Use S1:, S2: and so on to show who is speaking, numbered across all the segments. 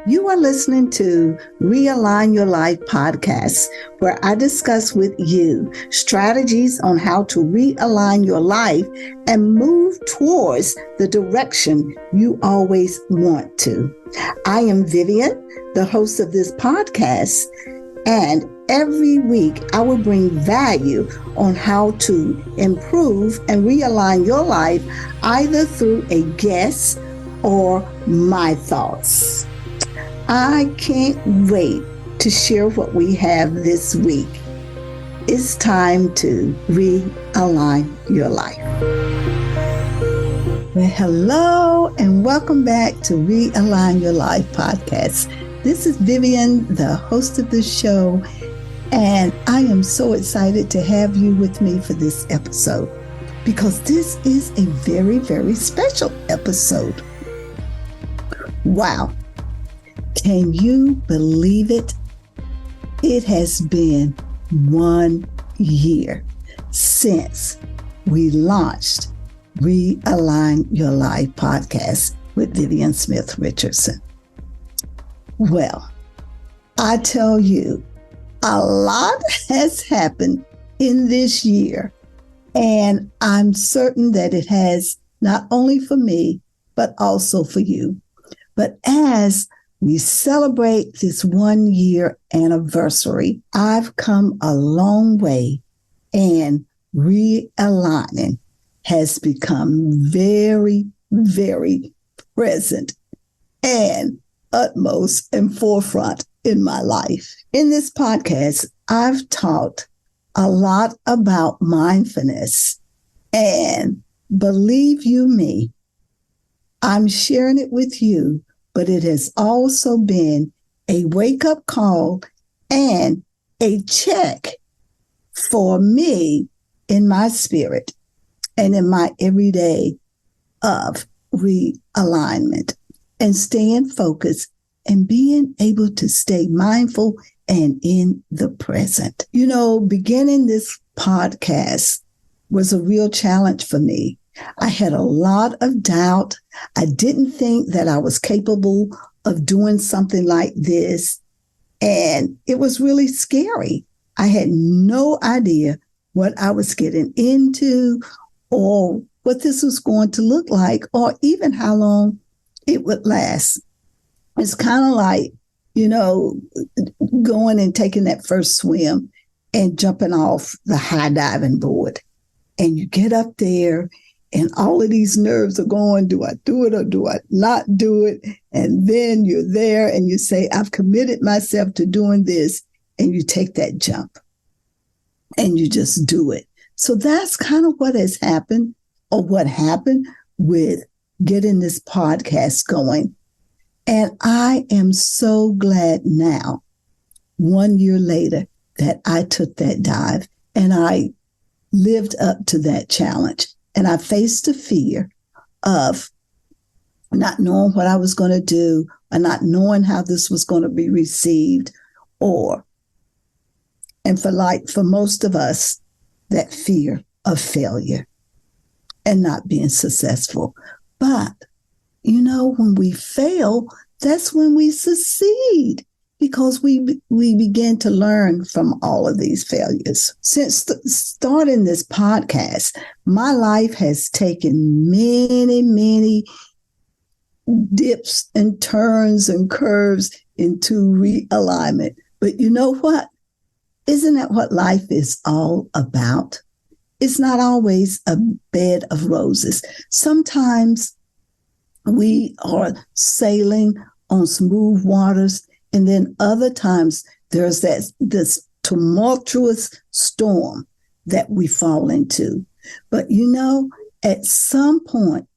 S1: You are listening to Realign Your Life podcast, where I discuss with you strategies on how to realign your life and move towards the direction you always want to. I am Vivian, the host of this podcast, and every week I will bring value on how to improve and realign your life either through a guest or my thoughts. I can't wait to share what we have this week. It's time to realign your life. Well, hello and welcome back to Realign Your Life podcast. This is Vivian, the host of this show, and I am so excited to have you with me for this episode because this is a very, very special episode. Wow. Can you believe it? It has been 1 year since we launched Realign Your Life podcast with Vivian Smith Richardson. Well, I tell you, a lot has happened in this year, and I'm certain that it has not only for me, but also for you. But as we celebrate this 1 year anniversary, I've come a long way, and realigning has become very, very present and utmost and forefront in my life. In this podcast, I've talked a lot about mindfulness, and believe you me, I'm sharing it with you, but it has also been a wake-up call and a check for me in my spirit and in my everyday of realignment and staying focused and being able to stay mindful and in the present. You know, beginning this podcast was a real challenge for me. I had a lot of doubt. I didn't think that I was capable of doing something like this. And it was really scary. I had no idea what I was getting into or what this was going to look like or even how long it would last. It's kind of like, you know, going and taking that first swim and jumping off the high diving board. And you get up there and all of these nerves are going, do I do it or do I not do it? And then you're there and you say, I've committed myself to doing this. And you take that jump and you just do it. So that's kind of what has happened or what happened with getting this podcast going. And I am so glad now, 1 year later, that I took that dive and I lived up to that challenge. And I faced the fear of not knowing what I was going to do or not knowing how this was going to be received and for most of us, that fear of failure and not being successful. But, you know, when we fail, that's when we succeed because we begin to learn from all of these failures. Since starting this podcast, my life has taken many, many dips and turns and curves into realignment. But you know what? Isn't that what life is all about? It's not always a bed of roses. Sometimes we are sailing on smooth waters, and then other times there's this tumultuous storm that we fall into. But you know, at some point,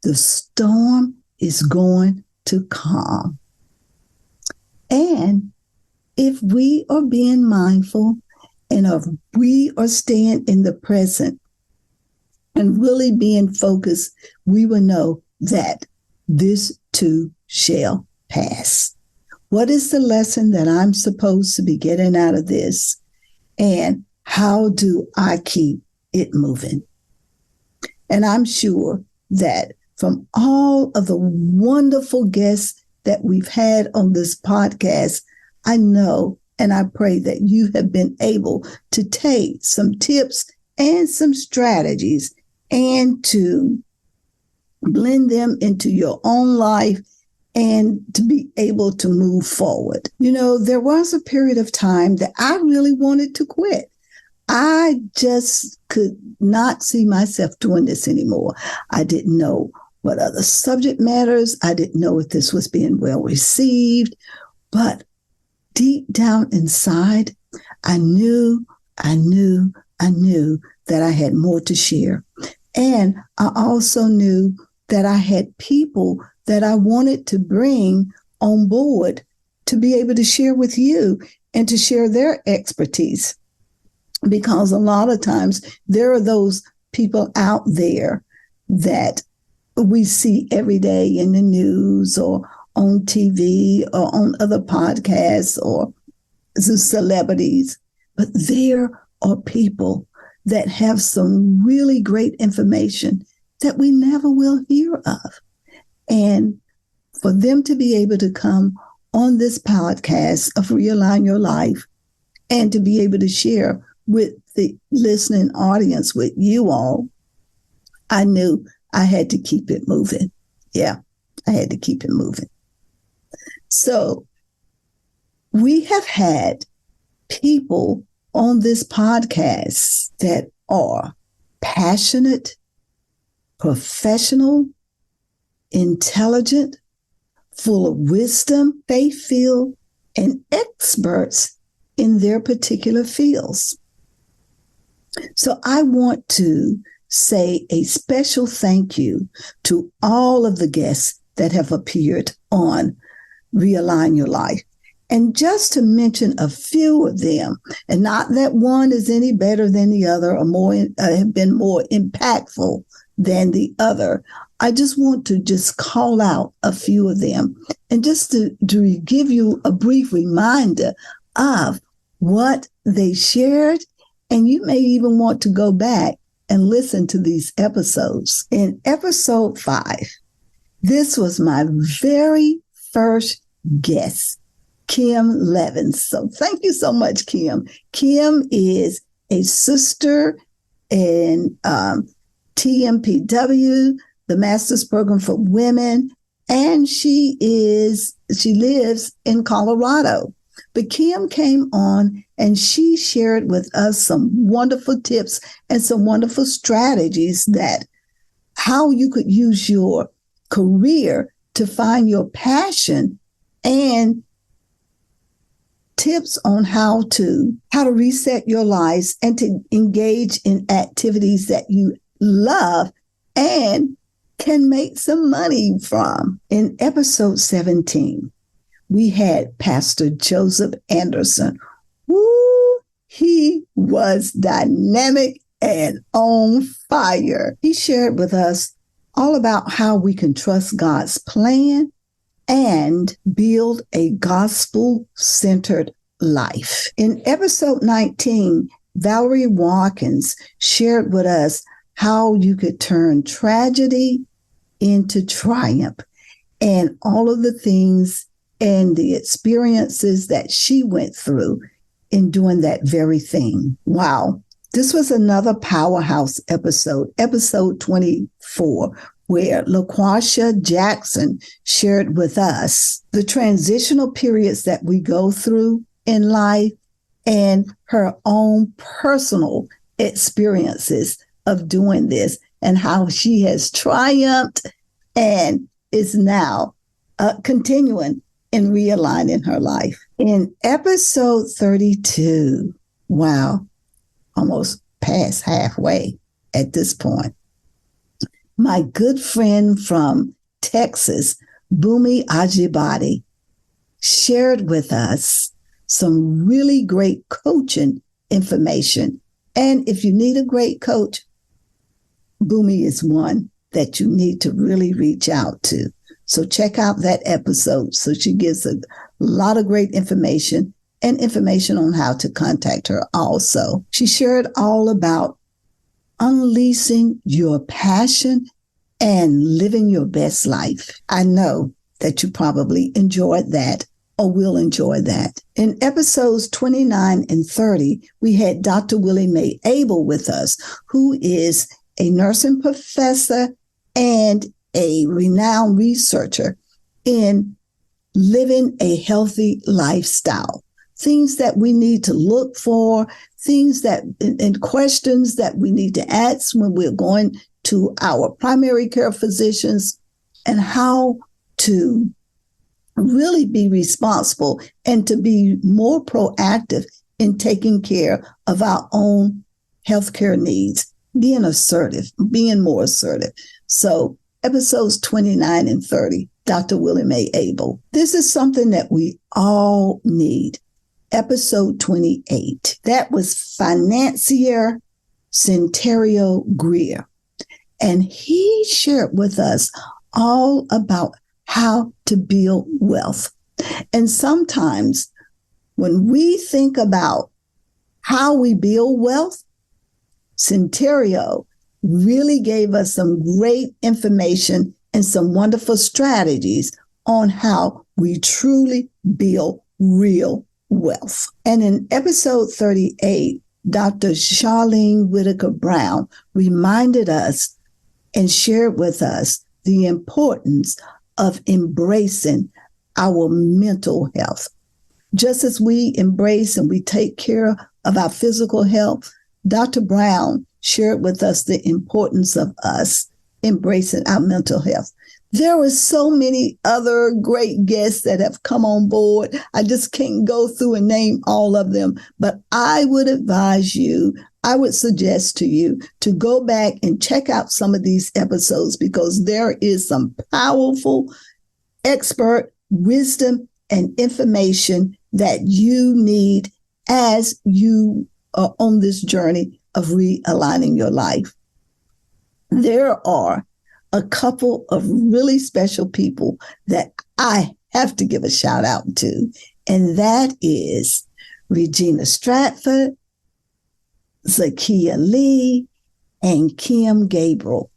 S1: the storm is going to calm. And if we are being mindful and if we are staying in the present and really being focused, we will know that this too shall pass. What is the lesson that I'm supposed to be getting out of this? And how do I keep it moving? And I'm sure that from all of the wonderful guests that we've had on this podcast, I know and I pray that you have been able to take some tips and some strategies and to blend them into your own life and to be able to move forward. You know, there was a period of time that I really wanted to quit. I just could not see myself doing this anymore. I didn't know what other subject matters. I didn't know if this was being well received. But deep down inside, I knew that I had more to share. And I also knew that I had people that I wanted to bring on board to be able to share with you and to share their expertise. Because a lot of times there are those people out there that we see every day in the news or on TV or on other podcasts or celebrities. But there are people that have some really great information that we never will hear of. And for them to be able to come on this podcast of Realign Your Life and to be able to share with the listening audience, with you all, I knew I had to keep it moving. Yeah, I had to keep it moving. So we have had people on this podcast that are passionate, professional, intelligent, full of wisdom, faith-filled, and experts in their particular fields. So I want to say a special thank you to all of the guests that have appeared on Realign Your Life. And just to mention a few of them, and not that one is any better than the other or more have been more impactful than the other. I just want to just call out a few of them and just to give you a brief reminder of what they shared. And you may even want to go back and listen to these episodes. In episode 5, this was my very first guest, Kim Levins. So thank you so much, Kim. Kim is a sister in TMPW, the Master's Program for Women, and she lives in Colorado. But Kim came on and she shared with us some wonderful tips and some wonderful strategies that how you could use your career to find your passion, and tips on how to reset your lives and to engage in activities that you love and can make some money from. In episode 17, we had Pastor Joseph Anderson. Woo, he was dynamic and on fire. He shared with us all about how we can trust God's plan and build a gospel-centered life. In episode 19, Valerie Watkins shared with us how you could turn tragedy into triumph and all of the things and the experiences that she went through in doing that very thing. Wow. This was another powerhouse episode, episode 24, where LaQuasha Jackson shared with us the transitional periods that we go through in life and her own personal experiences of doing this and how she has triumphed and is now continuing in realigning her life. In episode 32, wow, almost past halfway at this point, my good friend from Texas, Bumi Ajibade, shared with us some really great coaching information. And if you need a great coach, Bumi is one that you need to really reach out to. So check out that episode. So she gives a lot of great information and information on how to contact her also. She shared all about unleashing your passion and living your best life. I know that you probably enjoyed that or will enjoy that. In episodes 29 and 30, we had Dr. Willie Mae Abel with us, who is a nursing professor and a renowned researcher in living a healthy lifestyle. Things that we need to look for, things that, and questions that we need to ask when we're going to our primary care physicians, and how to really be responsible and to be more proactive in taking care of our own healthcare needs, being assertive, being more assertive. So episodes 29 and 30, Dr. Willie Mae Abel. This is something that we all need. Episode 28, that was financier Centerio Greer. And he shared with us all about how to build wealth. And sometimes when we think about how we build wealth, Centerio really gave us some great information and some wonderful strategies on how we truly build real wealth. And in episode 38, Dr. Charlene Whitaker Brown reminded us and shared with us the importance of embracing our mental health. Just as we embrace and we take care of our physical health, Dr. Brown shared with us the importance of us embracing our mental health. There were so many other great guests that have come on board. I just can't go through and name all of them, but I would advise you, I would suggest to you to go back and check out some of these episodes, because there is some powerful expert wisdom and information that you need as you are on this journey of realigning your life. There are a couple of really special people that I have to give a shout out to, and that is Regina Stratford, Zakia Lee, and Kim Gabriel.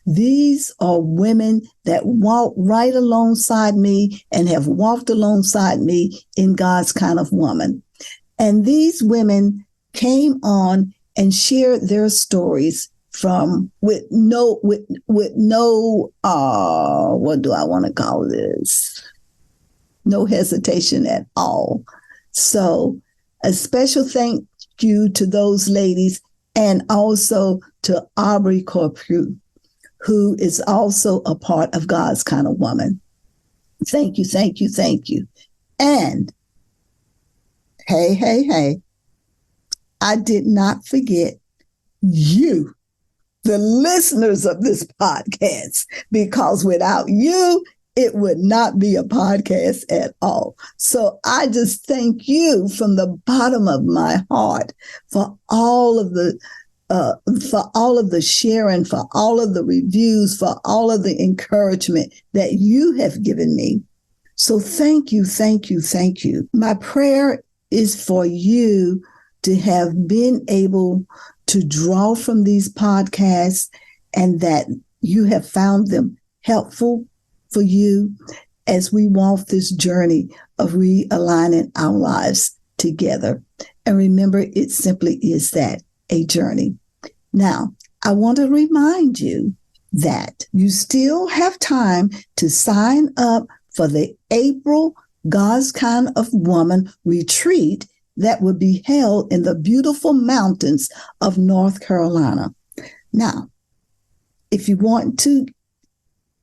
S1: These are women that walk right alongside me and have walked alongside me in God's Kind of Woman. And these women came on and shared their stories with no, what do I want to call this? No hesitation at all. So a special thank you to those ladies, and also to Aubrey Corpue, who is also a part of God's Kind of Woman. Thank you, thank you, thank you. And hey, I did not forget you, the listeners of this podcast, because without you, it would not be a podcast at all. So I just thank you from the bottom of my heart for all of the sharing, for all of the reviews, for all of the encouragement that you have given me. So thank you, thank you, thank you. My prayer is for you to have been able to draw from these podcasts, and that you have found them helpful for you as we walk this journey of realigning our lives together. And remember, it simply is that, a journey. Now, I want to remind you that you still have time to sign up for the April God's Kind of Woman retreat that will be held in the beautiful mountains of North Carolina. Now, if you want to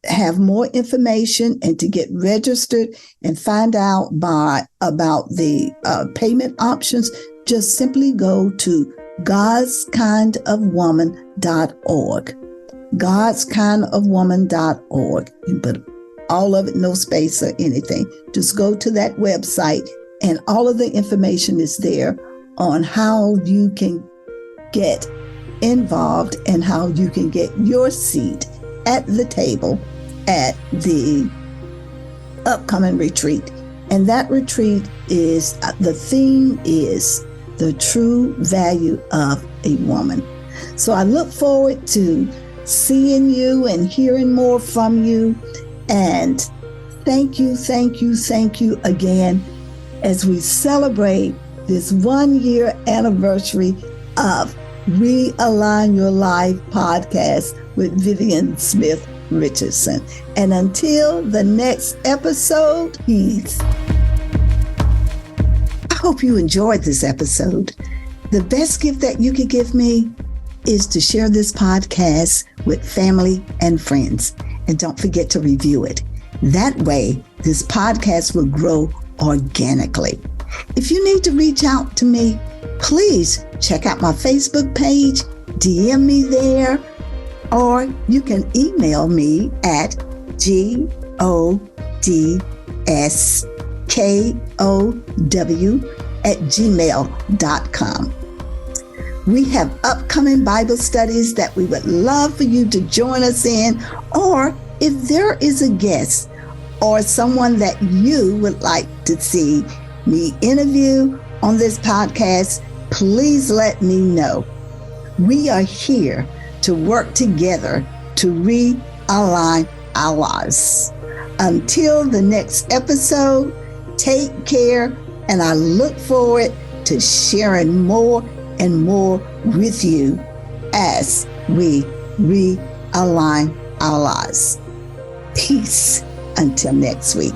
S1: have more information and to get registered and find out about the payment options, just simply go to godskindofwoman.org. godskindofwoman.org. You put all of it, no space or anything. Just go to that website, and all of the information is there on how you can get involved and how you can get your seat at the table at the upcoming retreat. And that retreat is, the theme is the true value of a woman. So I look forward to seeing you and hearing more from you. And Thank you, thank you, thank you again as we celebrate this 1 year anniversary of Realign Your Life podcast with Vivian Smith Richardson. And until the next episode, peace. I hope you enjoyed this episode. The best gift that you could give me is to share this podcast with family and friends. And don't forget to review it. That way, this podcast will grow organically. If you need to reach out to me, please check out my Facebook page, DM me there, or you can email me at godskow@gmail.com. We have upcoming Bible studies that we would love for you to join us in, or if there is a guest or someone that you would like to see me interview on this podcast, please let me know. We are here to work together to realign our lives. Until the next episode, take care, and I look forward to sharing more and more with you as we realign our lives. Peace until next week.